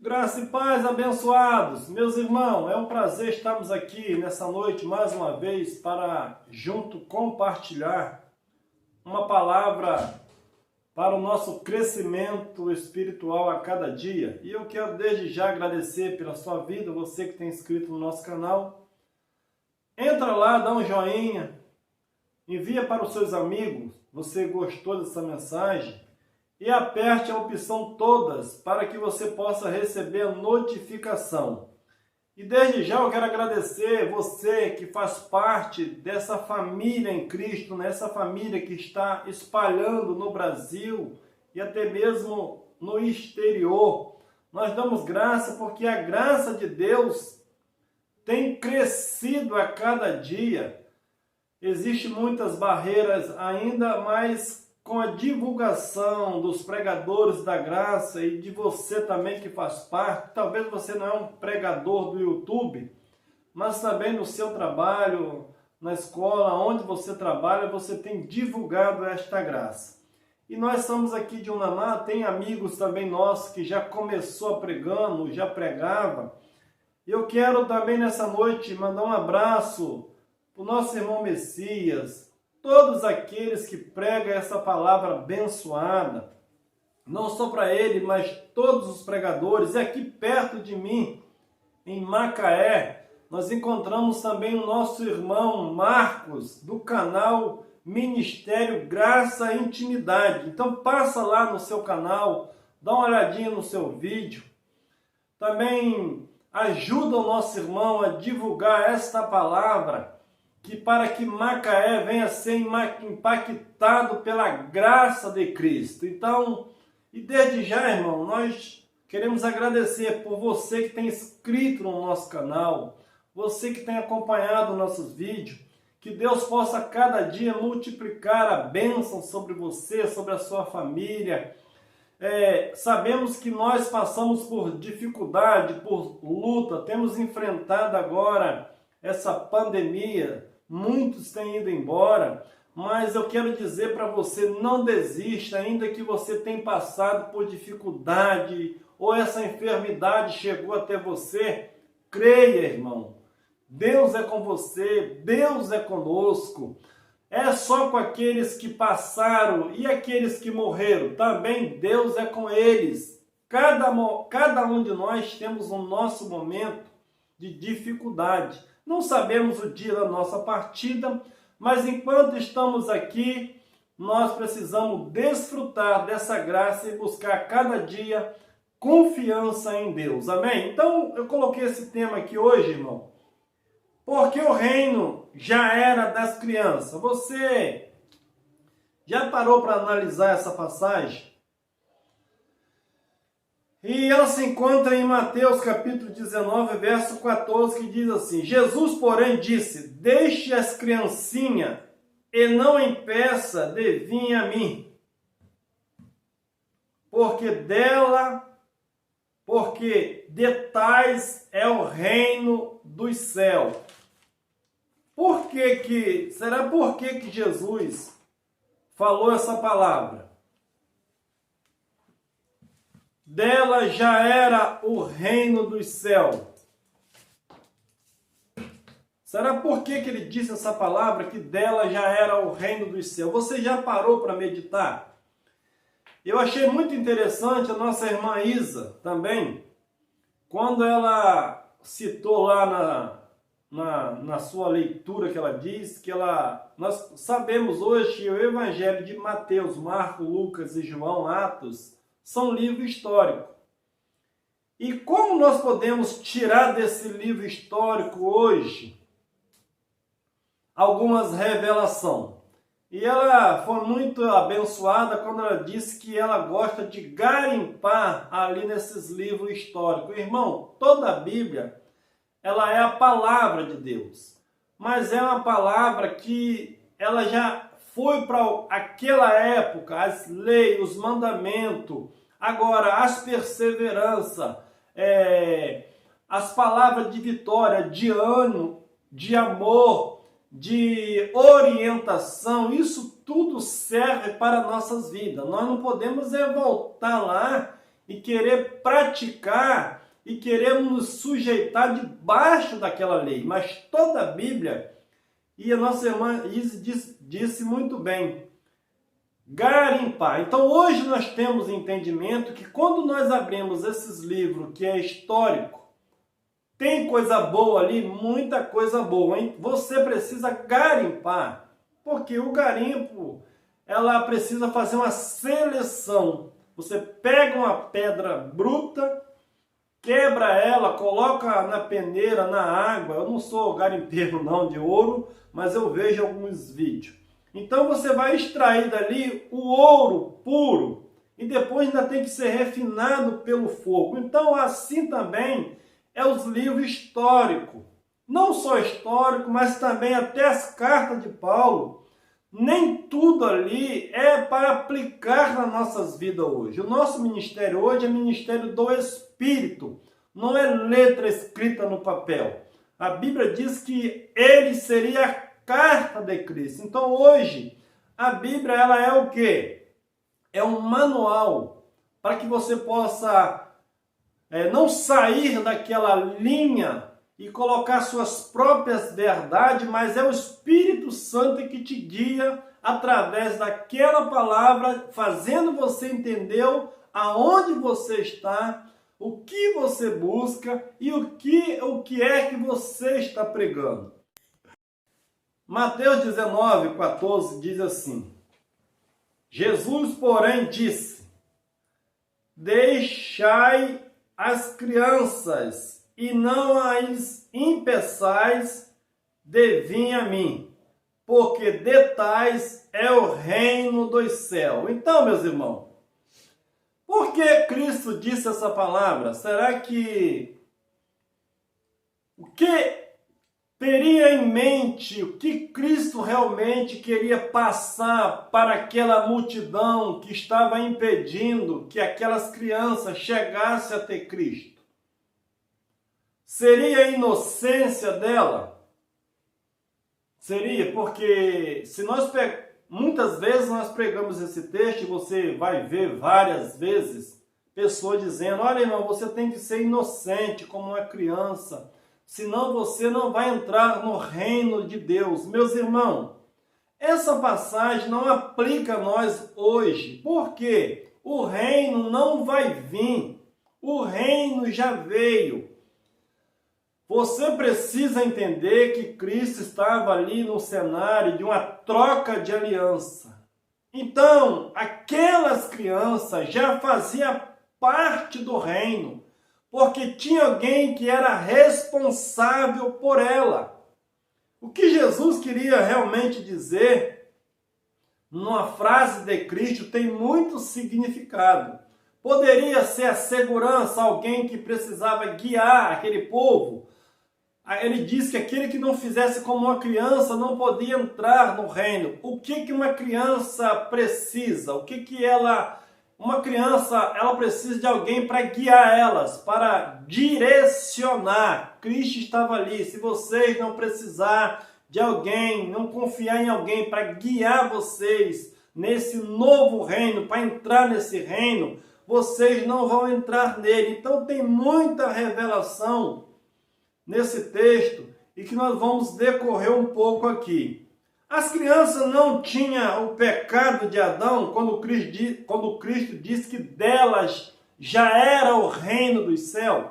Graça e paz, abençoados, meus irmãos, é um prazer estarmos aqui nessa noite mais uma vez para junto compartilhar uma palavra para o nosso crescimento espiritual a cada dia. E eu quero desde já agradecer pela sua vida, você que tem inscrito no nosso canal. Entra lá, dá um joinha, envia para os seus amigos, você gostou dessa mensagem, e aperte a opção todas para que você possa receber a notificação. E desde já eu quero agradecer você que faz parte dessa família em Cristo, nessa família que está espalhando no Brasil e até mesmo no exterior. Nós damos graça porque a graça de Deus tem crescido a cada dia. Existem muitas barreiras ainda, mas com a divulgação dos pregadores da graça e de você também que faz parte, talvez você não é um pregador do YouTube, mas também no seu trabalho, na escola, onde você trabalha, você tem divulgado esta graça. E nós estamos aqui de Unamá, tem amigos também nossos que já começou pregando, já pregava. Eu quero também nessa noite mandar um abraço para o nosso irmão Messias, todos aqueles que pregam essa palavra abençoada, não só para ele, mas todos os pregadores. E aqui perto de mim, em Macaé, nós encontramos também o nosso irmão Marcos, do canal Ministério Graça e Intimidade. Então passa lá no seu canal, dá uma olhadinha no seu vídeo. Também ajuda o nosso irmão a divulgar esta palavra, que para que Macaé venha a ser impactado pela graça de Cristo. Então, e desde já, irmão, nós queremos agradecer por você que tem inscrito no nosso canal, você que tem acompanhado nossos vídeos, que Deus possa cada dia multiplicar a bênção sobre você, sobre a sua família. Sabemos que nós passamos por dificuldade, por luta, temos enfrentado agora essa pandemia, muitos têm ido embora, mas eu quero dizer para você, não desista, ainda que você tenha passado por dificuldade, ou essa enfermidade chegou até você, creia, irmão, Deus é com você, Deus é conosco. É só com aqueles que passaram e aqueles que morreram, também Deus é com eles. Cada um de nós temos o nosso momento de dificuldade. Não sabemos o dia da nossa partida, mas enquanto estamos aqui, nós precisamos desfrutar dessa graça e buscar cada dia confiança em Deus. Amém? Então, eu coloquei esse tema aqui hoje, irmão, porque o reino já era das crianças. Você já parou para analisar essa passagem? E ela se encontra em Mateus capítulo 19, verso 14, que diz assim: Jesus, porém, disse: deixe as criancinhas e não impeça de vir a mim, porque de tais é o reino dos céus. Por que Jesus falou essa palavra? Dela já era o reino dos céus. Será por que ele disse essa palavra, que dela já era o reino dos céus? Você já parou para meditar? Eu achei muito interessante a nossa irmã Isa também, quando ela citou lá na sua leitura que ela diz, que nós sabemos hoje que o Evangelho de Mateus, Marcos, Lucas e João, Atos, são livros históricos. E como nós podemos tirar desse livro histórico hoje algumas revelações? E ela foi muito abençoada quando ela disse que ela gosta de garimpar ali nesses livros históricos. Irmão, toda a Bíblia, ela é a palavra de Deus, mas é uma palavra que ela já foi para aquela época, as leis, os mandamentos, agora as perseveranças, as palavras de vitória, de ânimo, de amor, de orientação, isso tudo serve para nossas vidas. Nós não podemos voltar lá e querer praticar e queremos nos sujeitar debaixo daquela lei. Mas toda a Bíblia, e a nossa irmã Isis disse muito bem, garimpar. Então hoje nós temos entendimento que quando nós abrimos esses livros que é histórico, tem coisa boa ali, muita coisa boa, hein? Você precisa garimpar, porque o garimpo, ela precisa fazer uma seleção. Você pega uma pedra bruta, quebra ela, coloca na peneira, na água. Eu não sou garimpeiro não de ouro, mas eu vejo alguns vídeos. Então você vai extrair dali o ouro puro e depois ainda tem que ser refinado pelo fogo. Então assim também é os livros históricos. Não só histórico, mas também até as cartas de Paulo. Nem tudo ali é para aplicar nas nossas vidas hoje. O nosso ministério hoje é ministério do Espírito, não é letra escrita no papel. A Bíblia diz que ele seria a carta de Cristo. Então hoje, a Bíblia ela é o quê? É um manual para que você possa não sair daquela linha e colocar suas próprias verdades, mas é o Espírito Santo que te guia através daquela palavra, fazendo você entender aonde você está, o que você busca e o que é que você está pregando. Mateus 19:14 diz assim: Jesus, porém, disse: deixai as crianças e não as impeçais de vir a mim, porque de tais é o reino dos céus. Então, meus irmãos, por que Cristo disse essa palavra? Será que o que teria em mente, o que Cristo realmente queria passar para aquela multidão que estava impedindo que aquelas crianças chegassem a ter Cristo? Seria a inocência dela? Seria, porque se nós muitas vezes nós pregamos esse texto e você vai ver várias vezes pessoas dizendo: olha, irmão, você tem que ser inocente como uma criança, senão você não vai entrar no reino de Deus. Meus irmãos, essa passagem não aplica a nós hoje, porque o reino não vai vir, o reino já veio. Você precisa entender que Cristo estava ali no cenário de uma troca de aliança. Então, aquelas crianças já faziam parte do reino, porque tinha alguém que era responsável por ela. O que Jesus queria realmente dizer, numa frase de Cristo, tem muito significado. Poderia ser a segurança, alguém que precisava guiar aquele povo. Ele diz que aquele que não fizesse como uma criança não podia entrar no reino. O que uma criança precisa? Uma criança, ela precisa de alguém para guiar elas, para direcionar. Cristo estava ali. Se vocês não precisar de alguém, não confiar em alguém para guiar vocês nesse novo reino, para entrar nesse reino, vocês não vão entrar nele. Então tem muita revelação nesse texto e que nós vamos decorrer um pouco aqui. As crianças não tinham o pecado de Adão quando Cristo disse que delas já era o reino dos céus.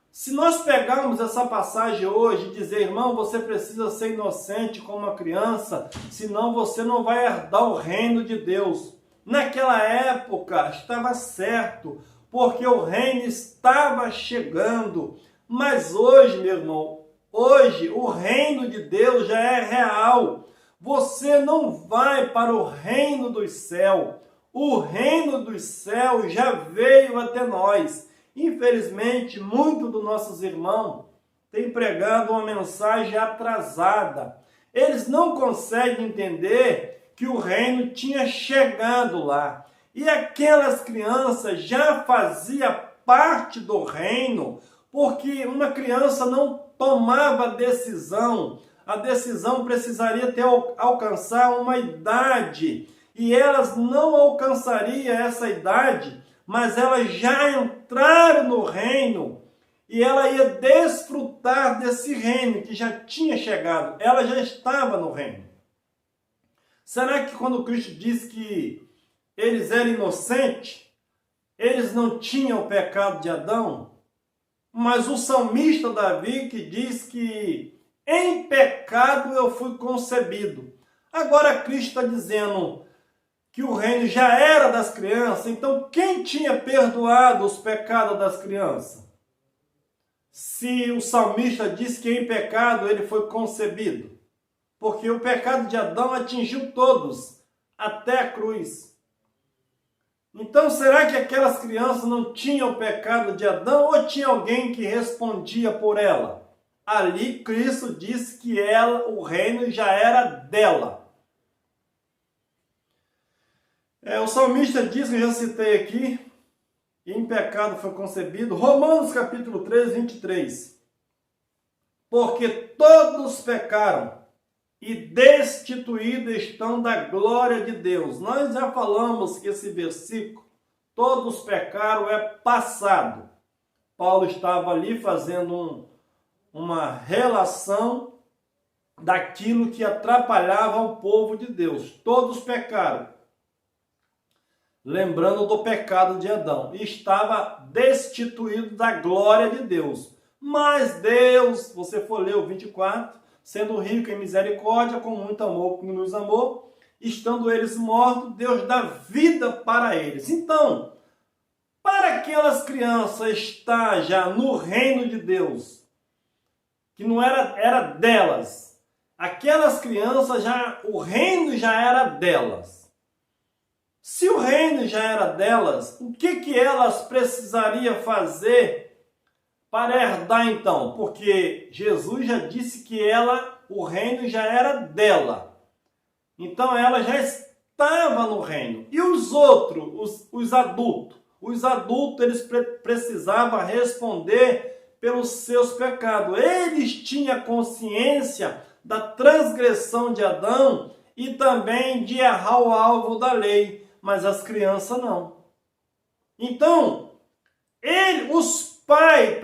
Se nós pegarmos essa passagem hoje e dizer: irmão, você precisa ser inocente como uma criança, senão você não vai herdar o reino de Deus. Naquela época estava certo, porque o reino estava chegando. Mas hoje, meu irmão, hoje o reino de Deus já é real. Você não vai para o reino dos céus. O reino dos céus já veio até nós. Infelizmente, muitos dos nossos irmãos têm pregado uma mensagem atrasada. Eles não conseguem entender que o reino tinha chegado lá. E aquelas crianças já faziam parte do reino, porque uma criança não tomava decisão. A decisão precisaria alcançar uma idade, e elas não alcançariam essa idade, mas elas já entraram no reino e ela ia desfrutar desse reino que já tinha chegado. Ela já estava no reino. Será que quando Cristo diz que eles eram inocentes, eles não tinham o pecado de Adão? Mas o salmista Davi que diz que em pecado eu fui concebido. Agora Cristo está dizendo que o reino já era das crianças, então quem tinha perdoado os pecados das crianças? Se o salmista diz que em pecado ele foi concebido, porque o pecado de Adão atingiu todos, até a cruz. Então, será que aquelas crianças não tinham o pecado de Adão ou tinha alguém que respondia por ela? Ali, Cristo disse que o reino já era dela. O salmista diz, que eu já citei aqui, em pecado foi concebido, Romanos capítulo 3, 23. Porque todos pecaram e destituídos estão da glória de Deus. Nós já falamos que esse versículo, todos pecaram, é passado. Paulo estava ali fazendo uma relação daquilo que atrapalhava o povo de Deus. Todos pecaram. Lembrando do pecado de Adão. E estava destituído da glória de Deus. Mas Deus, você for ler o 24, sendo rico em misericórdia, com muito amor que nos amou, estando eles mortos, Deus dá vida para eles. Então, para aquelas crianças estar já no reino de Deus, que não era delas, aquelas crianças o reino já era delas. Se o reino já era delas, o que elas precisariam fazer para herdar então? Porque Jesus já disse que o reino já era dela. Então ela já estava no reino. E os outros, os adultos? Os adultos, eles precisavam responder pelos seus pecados. Eles tinham consciência da transgressão de Adão e também de errar o alvo da lei. Mas as crianças não. Então, os pais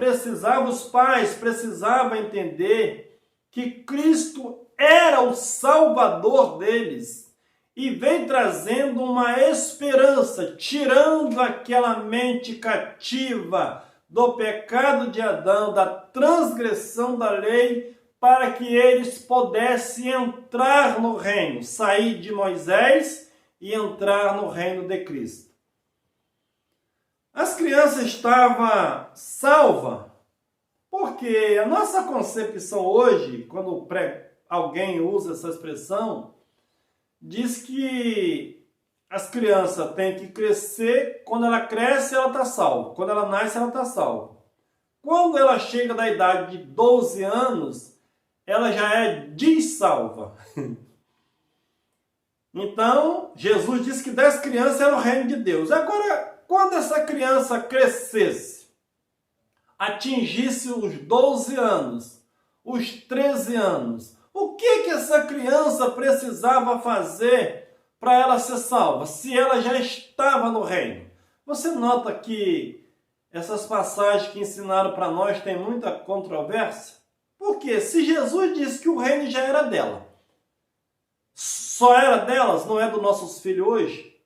precisavam entender que Cristo era o Salvador deles e vem trazendo uma esperança, tirando aquela mente cativa do pecado de Adão, da transgressão da lei, para que eles pudessem entrar no reino, sair de Moisés e entrar no reino de Cristo. As crianças estavam salvas, porque a nossa concepção hoje, quando alguém usa essa expressão, diz que as crianças têm que crescer, quando ela cresce ela está salva, quando ela nasce ela está salva. Quando ela chega da idade de 12 anos, ela já é dessalva. Então, Jesus disse que das crianças era o reino de Deus. Agora, quando essa criança crescesse, atingisse os 12 anos, os 13 anos, o que essa criança precisava fazer para ela ser salva, se ela já estava no reino? Você nota que essas passagens que ensinaram para nós têm muita controvérsia? Porque se Jesus disse que o reino já era dela, só era delas, não é dos nossos filhos hoje?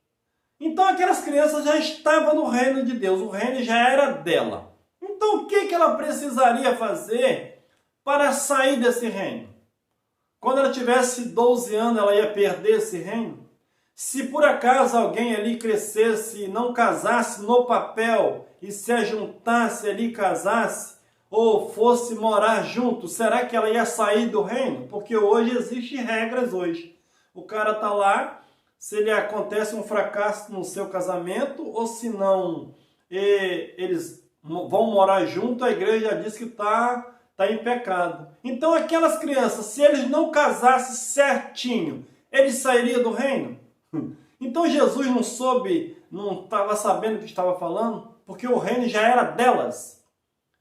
Então aquelas crianças já estavam no reino de Deus, o reino já era dela. Então o que ela precisaria fazer para sair desse reino? Quando ela tivesse 12 anos, ela ia perder esse reino? Se por acaso alguém ali crescesse e não casasse no papel e se ajuntasse ali, casasse, ou fosse morar junto, será que ela ia sair do reino? Porque hoje existem regras hoje. O cara está lá, se ele acontece um fracasso no seu casamento, ou se não, eles vão morar junto, a igreja diz que está em pecado. Então aquelas crianças, se eles não casassem certinho, eles sairiam do reino? Então Jesus não estava sabendo o que estava falando, porque o reino já era delas.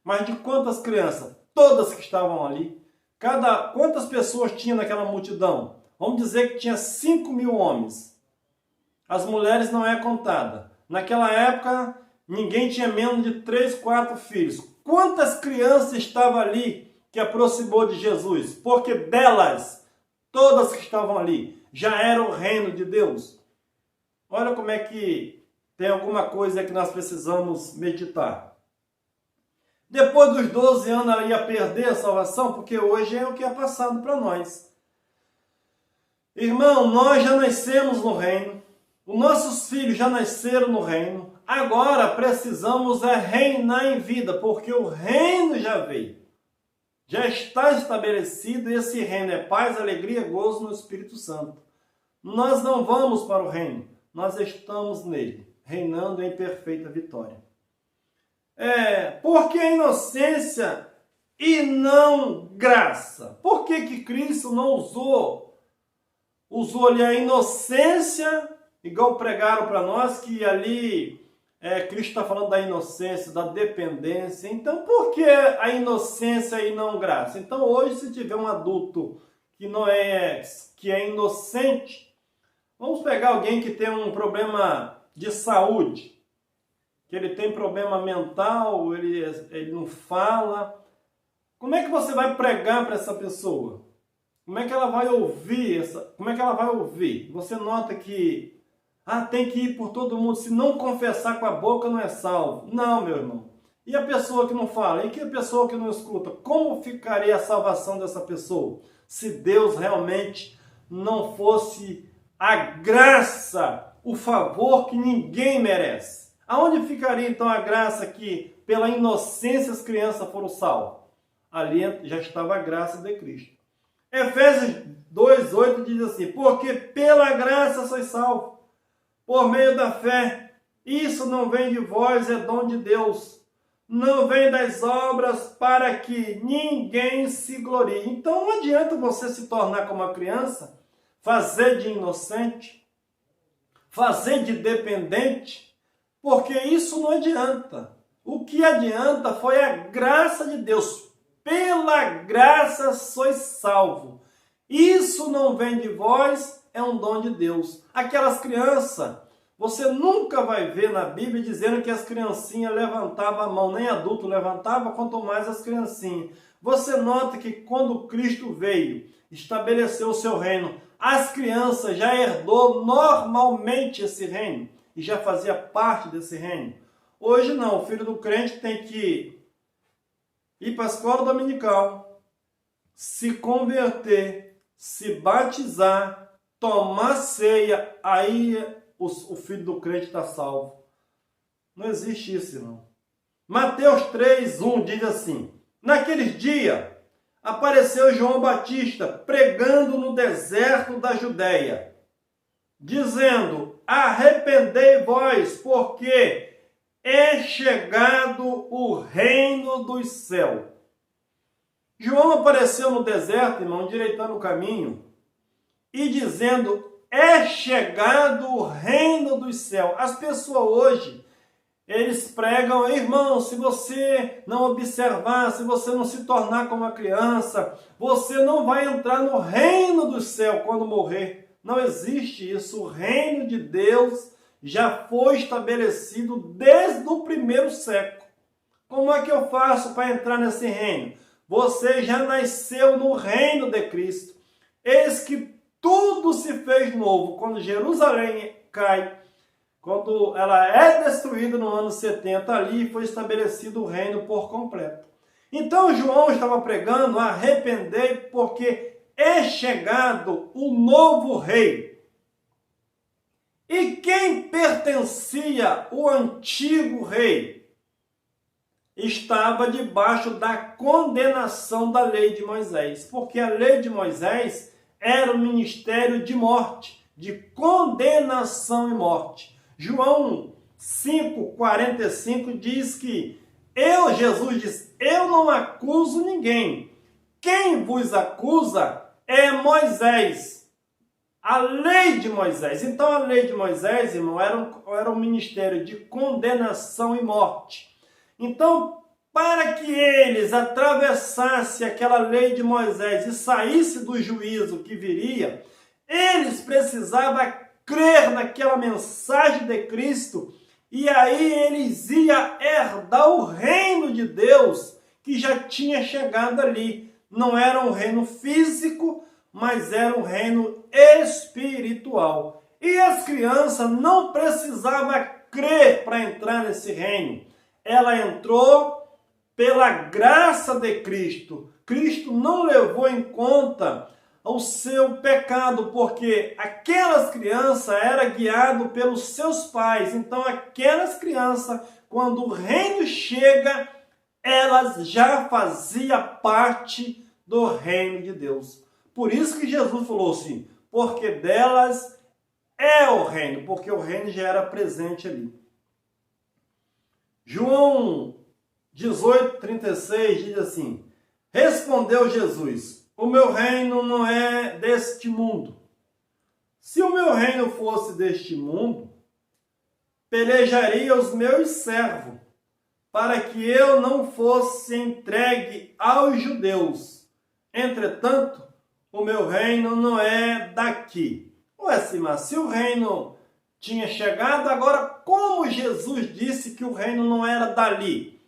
Mas de quantas crianças? Todas que estavam ali. Quantas pessoas tinha naquela multidão? Vamos dizer que tinha 5.000 homens. As mulheres não é contada. Naquela época, ninguém tinha menos de 3, 4 filhos. quantas crianças estavam ali que aproximou de Jesus? Porque delas, todas que estavam ali, já era o reino de Deus. Olha como é que tem alguma coisa que nós precisamos meditar. Depois dos 12 anos ela ia perder a salvação, porque hoje é o que é passado para nós. Irmão, nós já nascemos no reino, os nossos filhos já nasceram no reino, agora precisamos reinar em vida, porque o reino já veio. Já está estabelecido, e esse reino é paz, alegria, gozo no Espírito Santo. Nós não vamos para o reino, nós estamos nele, reinando em perfeita vitória. Por que inocência e não graça? Por que Cristo não usou ali a inocência, igual pregaram para nós, que ali Cristo está falando da inocência, da dependência. Então, por que a inocência e não graça? Então, hoje, se tiver um adulto que é inocente, vamos pegar alguém que tem um problema de saúde, que ele tem problema mental, ele não fala. Como é que você vai pregar para essa pessoa? Como é que ela vai ouvir? Como é que ela vai ouvir? Você nota que tem que ir por todo mundo. Se não confessar com a boca, não é salvo. Não, meu irmão. E a pessoa que não fala? E a pessoa que não escuta? Como ficaria a salvação dessa pessoa? Se Deus realmente não fosse a graça, o favor que ninguém merece. Aonde ficaria então a graça que pela inocência as crianças foram salvas? Ali já estava a graça de Cristo. Efésios 2,8 diz assim: porque pela graça sois salvos, por meio da fé. Isso não vem de vós, é dom de Deus. Não vem das obras, para que ninguém se glorie. Então não adianta você se tornar como uma criança, fazer de inocente, fazer de dependente, porque isso não adianta. O que adianta foi a graça de Deus. Pela graça sois salvo. Isso não vem de vós, é um dom de Deus. Aquelas crianças, você nunca vai ver na Bíblia dizendo que as criancinhas levantavam a mão, nem adulto levantava, quanto mais as criancinhas. Você nota que quando Cristo veio, estabeleceu o seu reino, as crianças já herdou normalmente esse reino e já fazia parte desse reino. Hoje não, o filho do crente tem que ir para a escola dominical, se converter, se batizar, tomar ceia, aí o filho do crente está salvo. Não existe isso, irmão. Mateus 3:1 diz assim: naqueles dias apareceu João Batista pregando no deserto da Judéia, dizendo: arrependei-vos, porque é chegado o reino dos céus. João apareceu no deserto, irmão, endireitando o caminho e dizendo: é chegado o reino dos céus. As pessoas hoje, eles pregam: irmão, se você não observar, se você não se tornar como uma criança, você não vai entrar no reino dos céus quando morrer. Não existe isso. O reino de Deus já foi estabelecido desde o primeiro século. Como é que eu faço para entrar nesse reino? Você já nasceu no reino de Cristo. Eis que tudo se fez novo. Quando Jerusalém cai, quando ela é destruída no ano 70, ali foi estabelecido o reino por completo. Então João estava pregando: arrependei, porque é chegado o novo rei. E quem pertencia ao antigo rei estava debaixo da condenação da lei de Moisés, porque a lei de Moisés era um ministério de morte, de condenação e morte. João 5,45 diz que Jesus diz: eu não acuso ninguém. Quem vos acusa é Moisés. A lei de Moisés. Então a lei de Moisés, irmão, era um ministério de condenação e morte. Então, para que eles atravessassem aquela lei de Moisés e saíssem do juízo que viria, eles precisavam crer naquela mensagem de Cristo, E aí eles iam herdar o reino de Deus que já tinha chegado ali. Não era um reino físico, mas era um reino espiritual. E as crianças não precisavam crer para entrar nesse reino. Ela entrou pela graça de Cristo. Cristo não levou em conta o seu pecado, porque aquelas crianças eram guiadas pelos seus pais. Então aquelas crianças, quando o reino chega, elas já faziam parte do reino de Deus. Por isso que Jesus falou assim, porque delas é o reino, porque o reino já era presente ali. João 18:36 diz assim, respondeu Jesus, o meu reino não é deste mundo. Se o meu reino fosse deste mundo, pelejaria os meus servos, para que eu não fosse entregue aos judeus. Entretanto, o meu reino não é daqui. Ué, mas se o reino tinha chegado, agora como Jesus disse que o reino não era dali?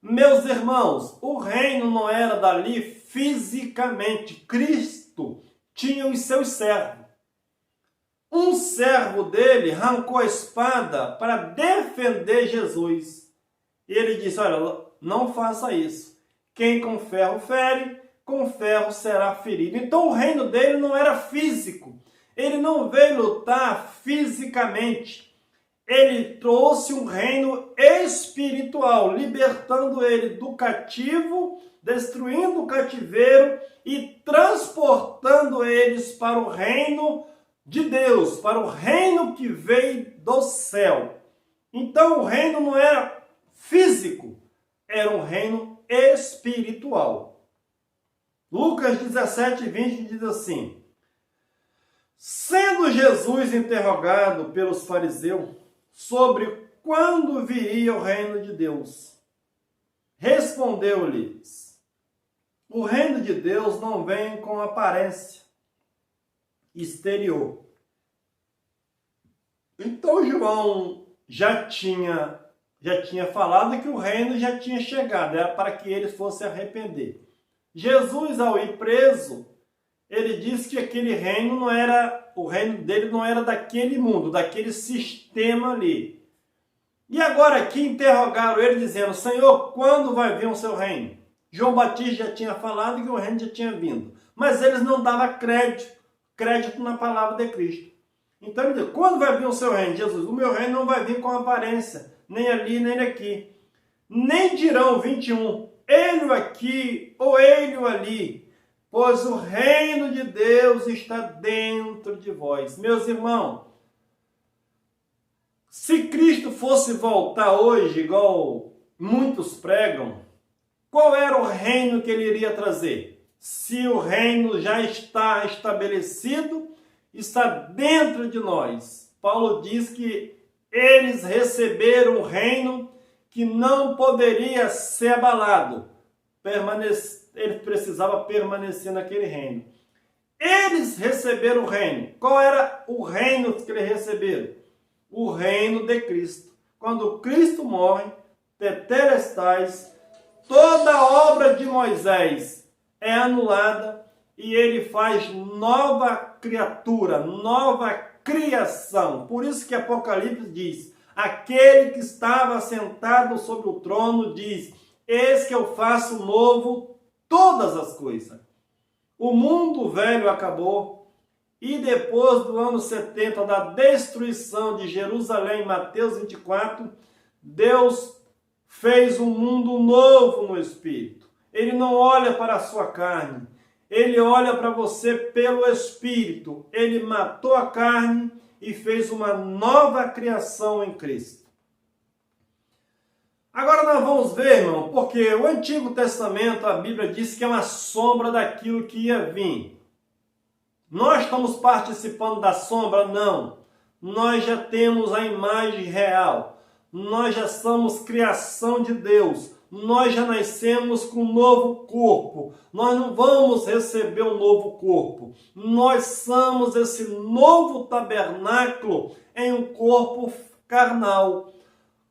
Meus irmãos, o reino não era dali fisicamente. Cristo tinha os seus servos. Um servo dele arrancou a espada para defender Jesus. E ele disse, olha, não faça isso. Quem com ferro fere, com ferro será ferido. Então o reino dele não era físico. Ele não veio lutar fisicamente. Ele trouxe um reino espiritual, libertando ele do cativo, destruindo o cativeiro e transportando eles para o reino de Deus, para o reino que veio do céu. Então o reino não era físico, era um reino espiritual. Lucas 17:20 diz assim, sendo Jesus interrogado pelos fariseus sobre quando viria o reino de Deus, respondeu-lhes, o reino de Deus não vem com aparência exterior. Então João já tinha falado que o reino já tinha chegado, era para que eles fossem arrepender. Jesus, ao ir preso, ele disse que aquele reino não era, o reino dele não era daquele mundo, daquele sistema ali. E agora aqui interrogaram ele dizendo, Senhor, quando vai vir o seu reino? João Batista já tinha falado que o reino já tinha vindo, mas eles não davam crédito na palavra de Cristo. Então ele diz, quando vai vir o seu reino? Jesus, o meu reino não vai vir com aparência, nem ali, nem aqui. Nem dirão 21, ele aqui ou ele ali, pois o reino de Deus está dentro de vós. Meus irmãos, se Cristo fosse voltar hoje, igual muitos pregam, qual era o reino que ele iria trazer? Se o reino já está estabelecido, está dentro de nós. Paulo diz que eles receberam um reino que não poderia ser abalado. Ele precisava permanecer naquele reino. Eles receberam o reino. Qual era o reino que eles receberam? O reino de Cristo. Quando Cristo morre, tetelestais, toda a obra de Moisés é anulada e ele faz nova criatura, nova criação. Por isso que Apocalipse diz, aquele que estava sentado sobre o trono diz, eis que eu faço novo todas as coisas. O mundo velho acabou e depois do ano 70 da destruição de Jerusalém, Mateus 24, Deus fez um mundo novo no Espírito. Ele não olha para a sua carne, ele olha para você pelo Espírito. Ele matou a carne e fez uma nova criação em Cristo. Agora nós vamos ver, irmão, porque o Antigo Testamento, a Bíblia diz que é uma sombra daquilo que ia vir. Nós estamos participando da sombra? Não. Nós já temos a imagem real. Nós já somos criação de Deus. Nós já nascemos com um novo corpo. Nós não vamos receber um novo corpo. Nós somos esse novo tabernáculo em um corpo carnal.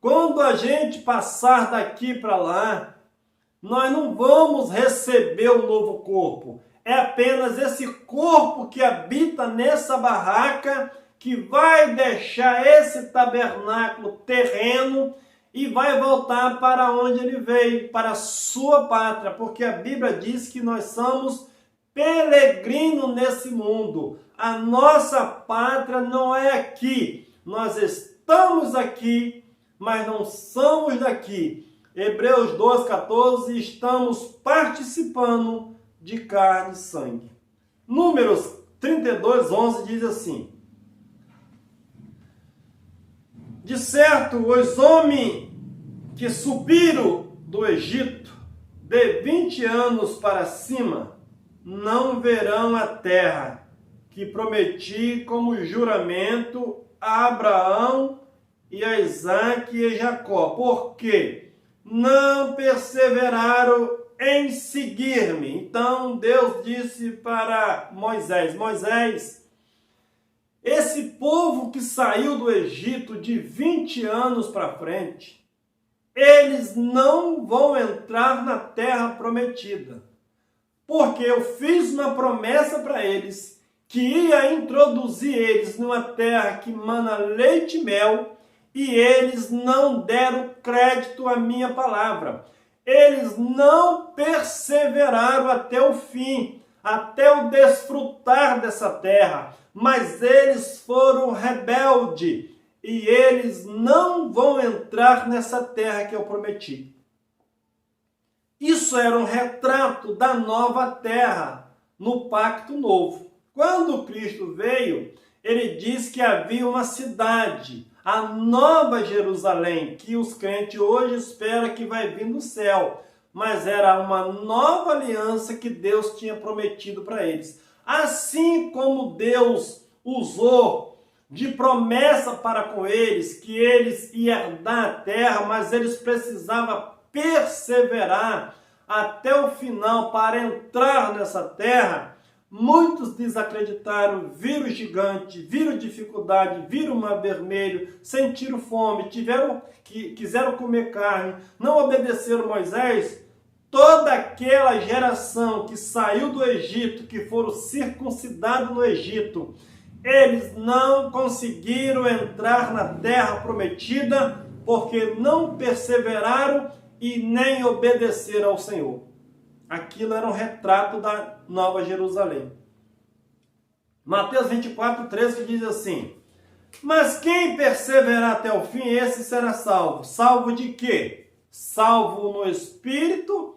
Quando a gente passar daqui para lá, nós não vamos receber o novo corpo. É apenas esse corpo que habita nessa barraca que vai deixar esse tabernáculo terreno e vai voltar para onde ele veio, para a sua pátria, porque a Bíblia diz que nós somos peregrinos nesse mundo. A nossa pátria não é aqui. Nós estamos aqui, mas não somos daqui. Hebreus 2,14, estamos participando de carne e sangue. Números 32,11 diz assim: de certo, os homens que subiram do Egito de 20 anos para cima não verão a terra que prometi como juramento a Abraão e a Isaque e Jacó, porque não perseveraram em seguir-me. Então Deus disse para Moisés: Moisés, esse povo que saiu do Egito de 20 anos para frente, eles não vão entrar na terra prometida, porque eu fiz uma promessa para eles que ia introduzir eles numa terra que mana leite e mel, e eles não deram crédito à minha palavra. Eles não perseveraram até o fim, até o desfrutar dessa terra, mas eles foram rebeldes e eles não vão entrar nessa terra que eu prometi. Isso era um retrato da nova terra, no pacto novo. Quando Cristo veio, ele disse que havia uma cidade, a Nova Jerusalém, que os crentes hoje esperam que vai vir do céu, mas era uma nova aliança que Deus tinha prometido para eles. Assim como Deus usou de promessa para com eles, que eles iam herdar a terra, mas eles precisavam perseverar até o final para entrar nessa terra, muitos desacreditaram, viram gigante, viram dificuldade, viram o mar vermelho, sentiram fome, quiseram comer carne, não obedeceram Moisés. Toda aquela geração que saiu do Egito, que foram circuncidados no Egito, eles não conseguiram entrar na terra prometida, porque não perseveraram e nem obedeceram ao Senhor. Aquilo era um retrato da Nova Jerusalém. Mateus 24:13 diz assim: mas quem perseverar até o fim, esse será salvo. Salvo de quê? Salvo no espírito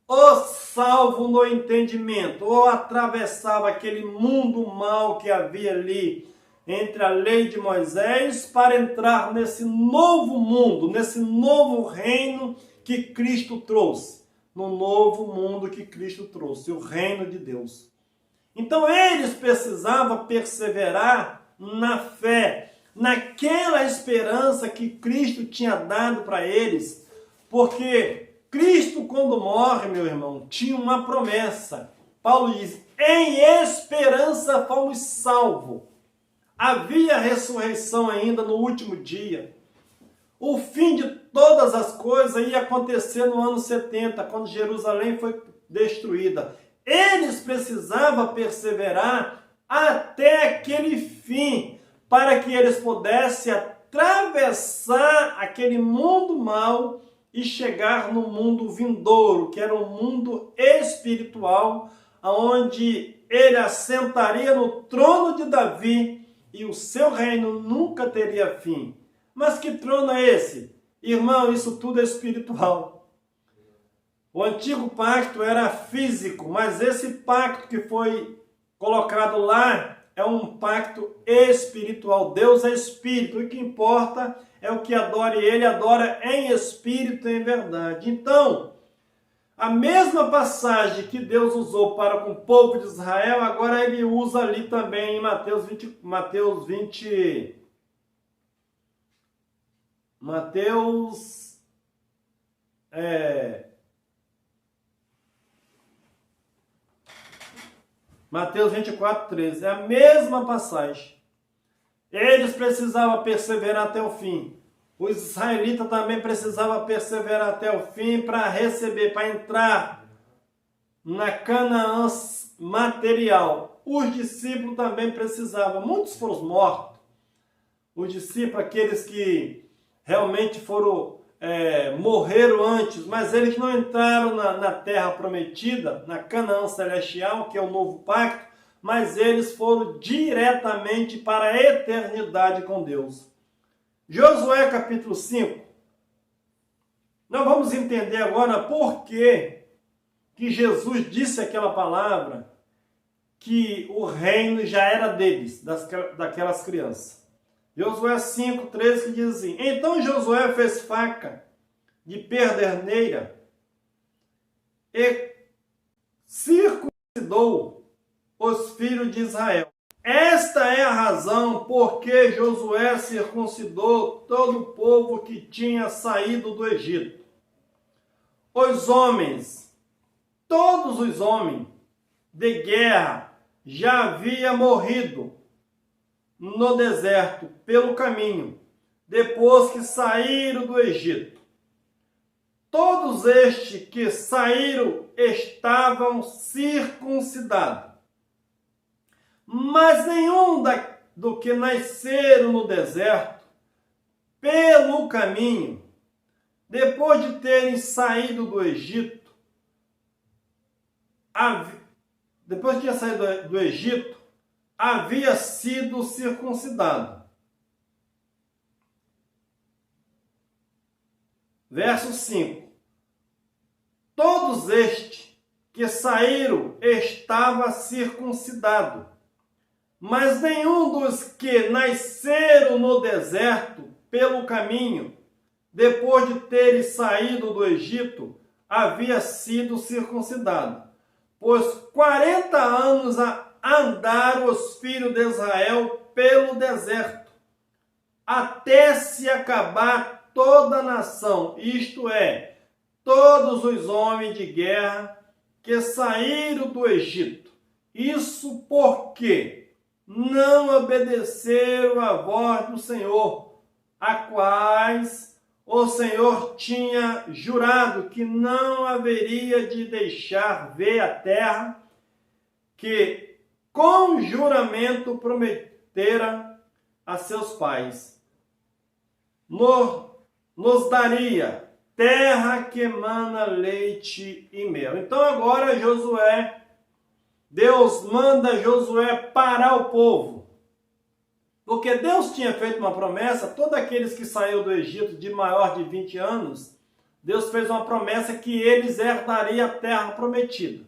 ou salvo no entendimento? Ou atravessava aquele mundo mau que havia ali entre a lei de Moisés para entrar nesse novo mundo, nesse novo reino que Cristo trouxe. No novo mundo que Cristo trouxe, o reino de Deus. Então eles precisavam perseverar na fé, naquela esperança que Cristo tinha dado para eles, porque Cristo, quando morre, meu irmão, tinha uma promessa. Paulo diz: em esperança fomos salvos. Havia ressurreição ainda no último dia. O fim de todas as coisas ia acontecer no ano 70, quando Jerusalém foi destruída. Eles precisavam perseverar até aquele fim, para que eles pudessem atravessar aquele mundo mau e chegar no mundo vindouro, que era um mundo espiritual, onde ele assentaria no trono de Davi e o seu reino nunca teria fim. Mas que trono é esse? Irmão, isso tudo é espiritual. O antigo pacto era físico, mas esse pacto que foi colocado lá é um pacto espiritual. Deus é espírito, e o que importa é o que adora, e ele adora em espírito e em verdade. Então, a mesma passagem que Deus usou para com o povo de Israel, agora ele usa ali também em Mateus 24:13, é a mesma passagem. Eles precisavam perseverar até o fim. os israelitas também precisavam perseverar até o fim para receber, para entrar na Canaã material. Os discípulos também precisavam, muitos foram mortos. Os discípulos, aqueles que realmente morreram antes, mas eles não entraram na terra prometida, na Canaã celestial, que é o novo pacto, mas eles foram diretamente para a eternidade com Deus. Josué capítulo 5. Nós vamos entender agora por que Jesus disse aquela palavra, que o reino já era deles, daquelas crianças. Josué 5:13, que diz assim: Então Josué fez faca de perderneira e circuncidou os filhos de Israel. Esta é a razão por que Josué circuncidou todo o povo que tinha saído do Egito. Os homens, todos os homens de guerra já haviam morrido no deserto pelo caminho, depois que saíram do Egito. Todos estes que saíram estavam circuncidados, mas nenhum do que nasceram no deserto pelo caminho, depois de terem saído do Egito, havia sido circuncidado. Verso 5. Todos estes que saíram estava circuncidado, mas nenhum dos que nasceram no deserto pelo caminho, depois de terem saído do Egito, havia sido circuncidado. Pois 40 anos andaram os filhos de Israel pelo deserto, até se acabar toda a nação, isto é, todos os homens de guerra que saíram do Egito. Isso porque não obedeceram à voz do Senhor, a quais o Senhor tinha jurado que não haveria de deixar ver a terra que com juramento prometera a seus pais. Nos daria terra que emana leite e mel. Então agora Deus manda Josué parar o povo. Porque Deus tinha feito uma promessa, todos aqueles que saíram do Egito de maior de 20 anos, Deus fez uma promessa que eles herdariam a terra prometida.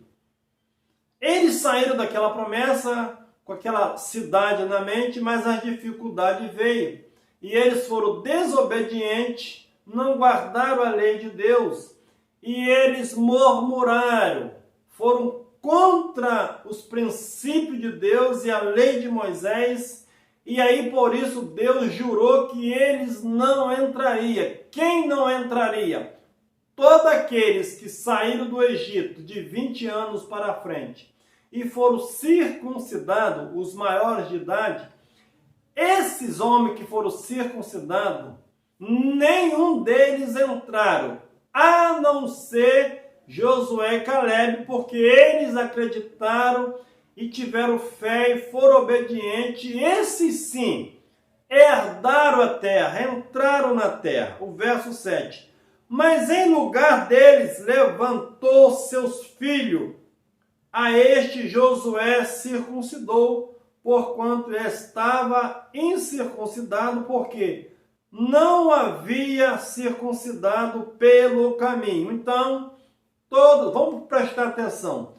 Eles saíram daquela promessa com aquela cidade na mente, mas a dificuldade veio. E eles foram desobedientes, não guardaram a lei de Deus, e eles murmuraram, foram contra os princípios de Deus e a lei de Moisés. E aí, por isso, Deus jurou que eles não entrariam. Quem não entraria? Todos aqueles que saíram do Egito de 20 anos para frente e foram circuncidados, os maiores de idade, esses homens que foram circuncidados, nenhum deles entraram, a não ser Josué e Caleb, porque eles acreditaram e tiveram fé e foram obedientes. Esses sim herdaram a terra, entraram na terra. O verso 7. Mas em lugar deles levantou seus filhos. A este Josué circuncidou, porquanto estava incircuncidado, porque não havia circuncidado pelo caminho. Então, vamos prestar atenção.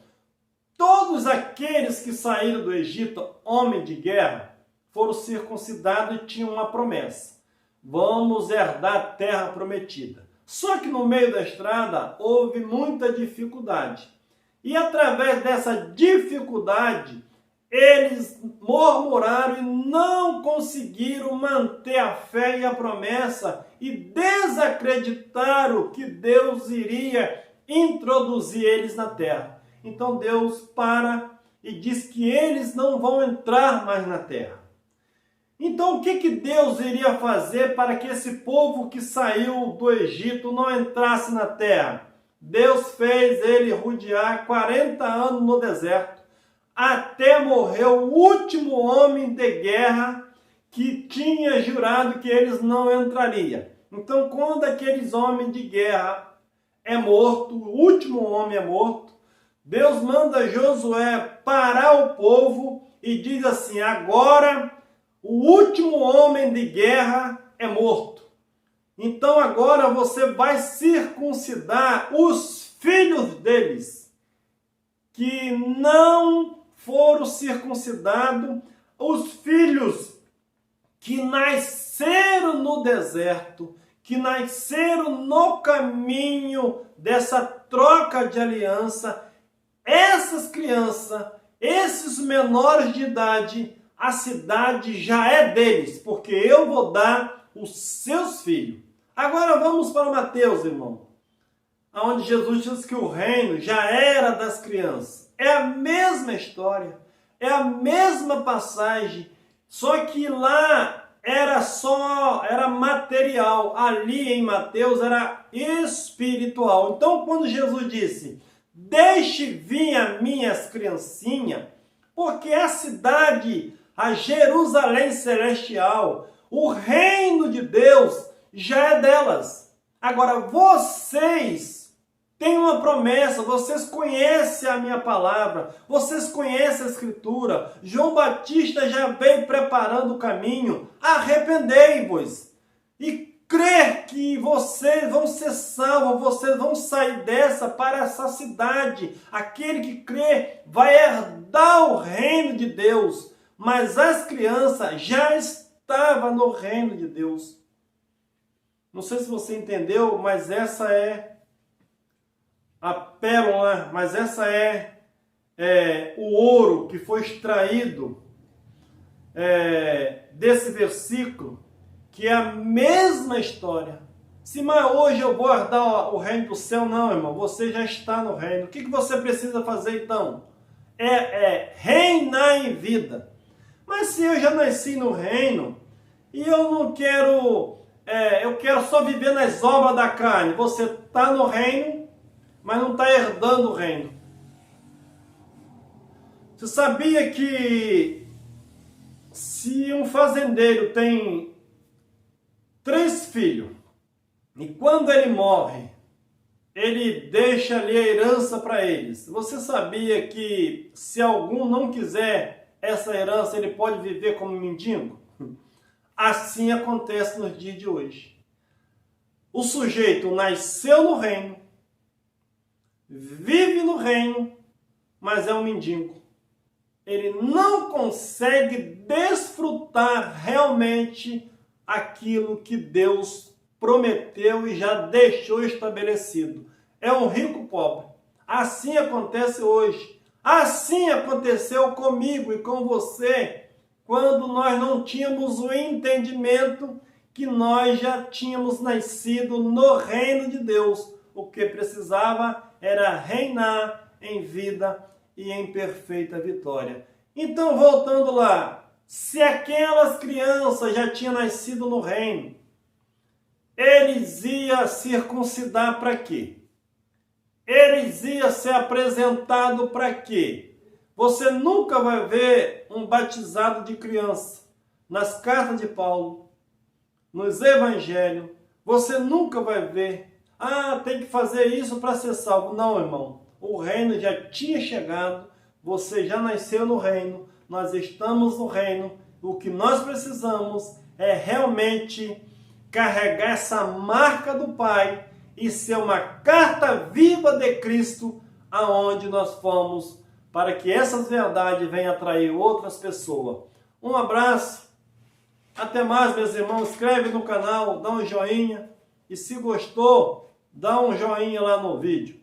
Todos aqueles que saíram do Egito, homens de guerra, foram circuncidados e tinham uma promessa. Vamos herdar a terra prometida. Só que no meio da estrada houve muita dificuldade. E através dessa dificuldade, eles murmuraram e não conseguiram manter a fé e a promessa e desacreditaram que Deus iria introduzir eles na terra. Então Deus para e diz que eles não vão entrar mais na terra. Então, o que Deus iria fazer para que esse povo que saiu do Egito não entrasse na terra? Deus fez ele rodear 40 anos no deserto, até morrer o último homem de guerra que tinha jurado que eles não entrariam. Então, quando aqueles homens de guerra é morto, o último homem é morto, Deus manda Josué parar o povo e diz assim: agora o último homem de guerra é morto. Então agora você vai circuncidar os filhos deles, que não foram circuncidados, os filhos que nasceram no deserto, que nasceram no caminho dessa troca de aliança. Essas crianças, esses menores de idade, a cidade já é deles, porque eu vou dar os seus filhos. Agora vamos para Mateus, irmão, onde Jesus diz que o reino já era das crianças. É a mesma história, é a mesma passagem, só que lá era material, ali em Mateus era espiritual. Então, quando Jesus disse: deixe vir as minhas criancinhas, porque a cidade, a Jerusalém celestial, o reino de Deus já é delas. Agora, vocês têm uma promessa, vocês conhecem a minha palavra, vocês conhecem a Escritura. João Batista já veio preparando o caminho. Arrependei-vos e crer que vocês vão ser salvos, vocês vão sair dessa para essa cidade. Aquele que crê vai herdar o reino de Deus. Mas as crianças já estavam no reino de Deus. Não sei se você entendeu, mas essa é a pérola, mas essa é o ouro que foi extraído desse versículo, que é a mesma história. Se mas hoje eu vou herdar o reino do céu, não, irmão, você já está no reino. O que você precisa fazer então? Reinar em vida. Mas se eu já nasci no reino e eu não quero, eu quero só viver nas obras da carne, você está no reino, mas não está herdando o reino. Você sabia que se um fazendeiro tem 3 filhos, e quando ele morre, ele deixa ali a herança para eles. Você sabia que se algum não quiser essa herança, ele pode viver como mendigo? Assim acontece nos dias de hoje. O sujeito nasceu no reino, vive no reino, mas é um mendigo. Ele não consegue desfrutar realmente aquilo que Deus prometeu e já deixou estabelecido. É um rico pobre. Assim acontece hoje. Assim aconteceu comigo e com você, quando nós não tínhamos o entendimento que nós já tínhamos nascido no reino de Deus. O que precisava era reinar em vida e em perfeita vitória. Então, voltando lá, se aquelas crianças já tinham nascido no reino, eles iam circuncidar para quê? Eles iam ser apresentados para quê? Você nunca vai ver um batizado de criança nas cartas de Paulo, nos evangelhos. Você nunca vai ver. Tem que fazer isso para ser salvo. Não, irmão. O reino já tinha chegado. Você já nasceu no reino. Nós estamos no reino. O que nós precisamos é realmente carregar essa marca do Pai e ser uma carta viva de Cristo aonde nós fomos, para que essas verdades venham atrair outras pessoas. Um abraço, até mais, meus irmãos. Inscreve no canal, dá um joinha e se gostou, dá um joinha lá no vídeo.